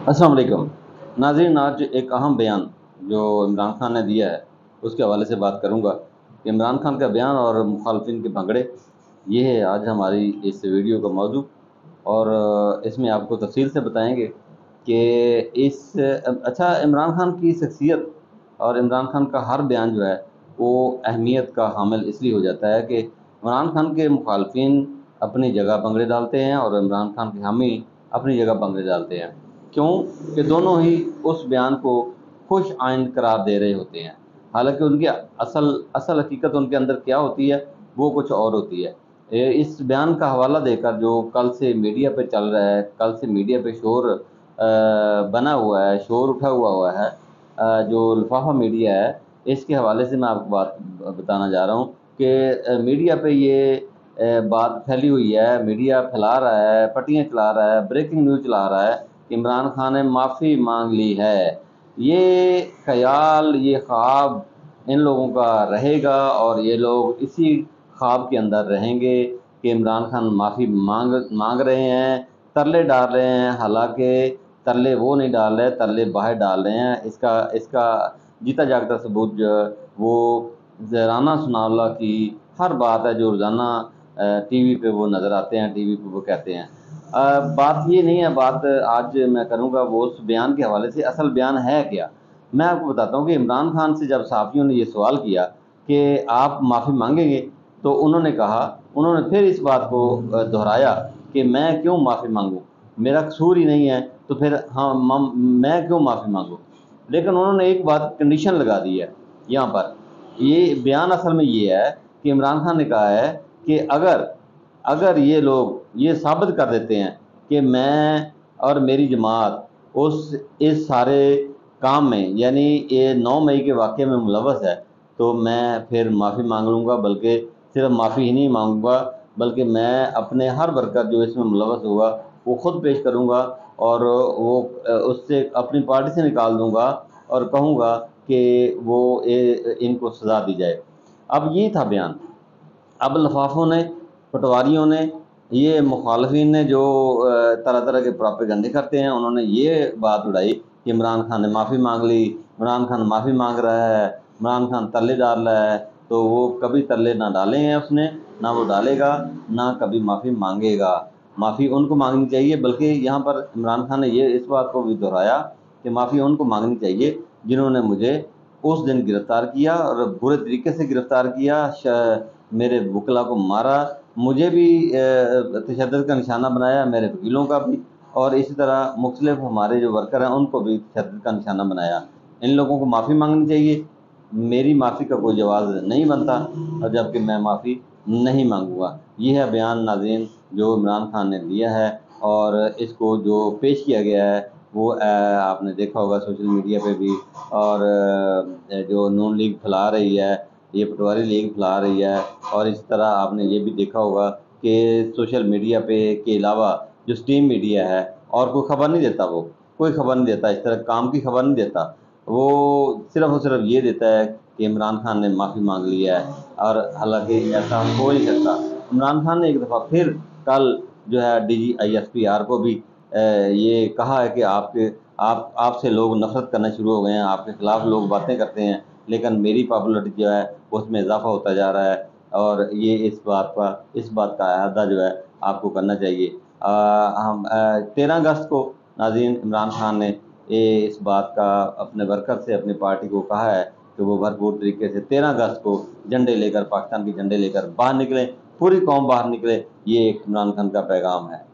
अस्सलाम वालेकुम नाज़रीन। आज एक अहम बयान जो इमरान खान ने दिया है उसके हवाले से बात करूंगा कि इमरान खान का बयान और मुखालफिन के भंगड़े, ये है आज हमारी इस वीडियो का मौजू। और इसमें आपको तफसील से बताएंगे कि अच्छा, इमरान खान की शख्सियत और इमरान खान का हर बयान जो है वो अहमियत का हामिल इसलिए हो जाता है कि इमरान खान के मुखालफिन अपनी जगह पंगड़े डालते हैं और इमरान खान के हामी अपनी जगह पंगड़े डालते हैं। क्यों? कि दोनों ही उस बयान को खुश आइंद करार दे रहे होते हैं, हालांकि उनकी असल असल हकीकत उनके अंदर क्या होती है वो कुछ और होती है। इस बयान का हवाला देकर जो कल से मीडिया पे चल रहा है, कल से मीडिया पे शोर बना हुआ है, शोर उठा हुआ है, जो लिफाफा मीडिया है, इसके हवाले से मैं आपको बात बताना जा रहा हूँ कि मीडिया पे ये बात फैली हुई है, मीडिया फैला रहा है, पट्टियाँ चला रहा है, ब्रेकिंग न्यूज़ चला रहा है कि इमरान खान ने माफ़ी मांग ली है। ये ख्याल, ये ख्वाब इन लोगों का रहेगा और ये लोग इसी ख्वाब के अंदर रहेंगे कि इमरान खान माफ़ी मांग मांग रहे हैं, तरले डाल रहे हैं। हालांकि तरले वो नहीं डाल रहे, तरले बाहर डाल रहे हैं। इसका इसका जीता जागता सबूत जो है वो ज़राना सुनावला की हर बात है जो रोज़ाना टीवी पे वो नज़र आते हैं, टीवी पे वो कहते हैं। बात ये नहीं है, बात आज मैं करूंगा वो उस बयान के हवाले से, असल बयान है क्या। मैं आपको बताता हूँ कि इमरान खान से जब सहाफ़ियों ने ये सवाल किया कि आप माफ़ी मांगेंगे, तो उन्होंने फिर इस बात को दोहराया कि मैं क्यों माफ़ी मांगूँ, मेरा कसूर ही नहीं है, तो फिर हाँ मैं क्यों माफ़ी मांगूँ। लेकिन उन्होंने एक बात कंडीशन लगा दी है यहाँ पर। ये बयान असल में ये है कि इमरान खान ने कहा है कि अगर अगर ये लोग ये साबित कर देते हैं कि मैं और मेरी जमात उस इस सारे काम में, यानी ये 9 मई के वाक़े में मुलव्वस है, तो मैं फिर माफ़ी मांग लूँगा। बल्कि सिर्फ माफ़ी ही नहीं मांगूंगा, बल्कि मैं अपने हर वर्कर जो इसमें मुलव्वस होगा वो ख़ुद पेश करूँगा और वो उससे अपनी पार्टी से निकाल दूँगा और कहूँगा कि वो इनको सज़ा दी जाए। अब ये था बयान। अब लिफाफों ने, पटवारियों ने, ये मुखालफिन ने जो तरह तरह के प्रोपेगंडे करते हैं, उन्होंने ये बात उड़ाई कि इमरान खान ने माफ़ी मांग ली, इमरान खान माफ़ी मांग रहा है, इमरान खान तरले डाल रहा है। तो वो कभी तरले ना डाले हैं उसने, ना वो डालेगा, ना कभी माफ़ी मांगेगा। माफ़ी उनको मांगनी चाहिए, बल्कि यहाँ पर इमरान खान ने ये इस बात को भी दोहराया कि माफ़ी उनको मांगनी चाहिए जिन्होंने मुझे उस दिन गिरफ़्तार किया और बुरे तरीके से गिरफ़्तार किया, मेरे वकला को मारा, मुझे भी तशद्दुद का निशाना बनाया, मेरे वकीलों का भी, और इसी तरह मुख्तलिफ हमारे जो वर्कर हैं उनको भी तशद्दुद का निशाना बनाया। इन लोगों को माफ़ी मांगनी चाहिए, मेरी माफ़ी का कोई जवाज़ नहीं बनता, और जबकि मैं माफ़ी नहीं मांगूंगा। ये है बयान नाज़रीन जो इमरान खान ने दिया है, और इसको जो पेश किया गया है वो आपने देखा होगा सोशल मीडिया पे भी, और जो नून लीग फैला रही है, ये पटवारी लीग फैला रही है। और इस तरह आपने ये भी देखा होगा कि सोशल मीडिया पे के अलावा जो स्ट्रीम मीडिया है और कोई ख़बर नहीं देता, वो कोई ख़बर नहीं देता, इस तरह काम की ख़बर नहीं देता। वो सिर्फ़ और सिर्फ ये देता है कि इमरान खान ने माफ़ी मांग लिया है, और हालांकि ऐसा हो नहीं सकता। इमरान खान ने एक दफ़ा फिर कल जो है DGISPR को भी ये कहा है कि आपसे लोग नफ़रत करना शुरू हो गए हैं, आपके ख़िलाफ़ लोग बातें करते हैं, लेकिन मेरी पॉपुलरिटी जो है उसमें इजाफ़ा होता जा रहा है, और ये इस बात का अहाता जो है आपको करना चाहिए। 13 अगस्त को नाज़रीन इमरान खान ने इस बात का अपने वर्कर से, अपनी पार्टी को कहा है कि वो भरपूर तरीके से 13 अगस्त को झंडे लेकर, पाकिस्तान के झंडे लेकर बाहर निकलें, पूरी कौम बाहर निकले। ये एक इमरान खान का पैगाम है।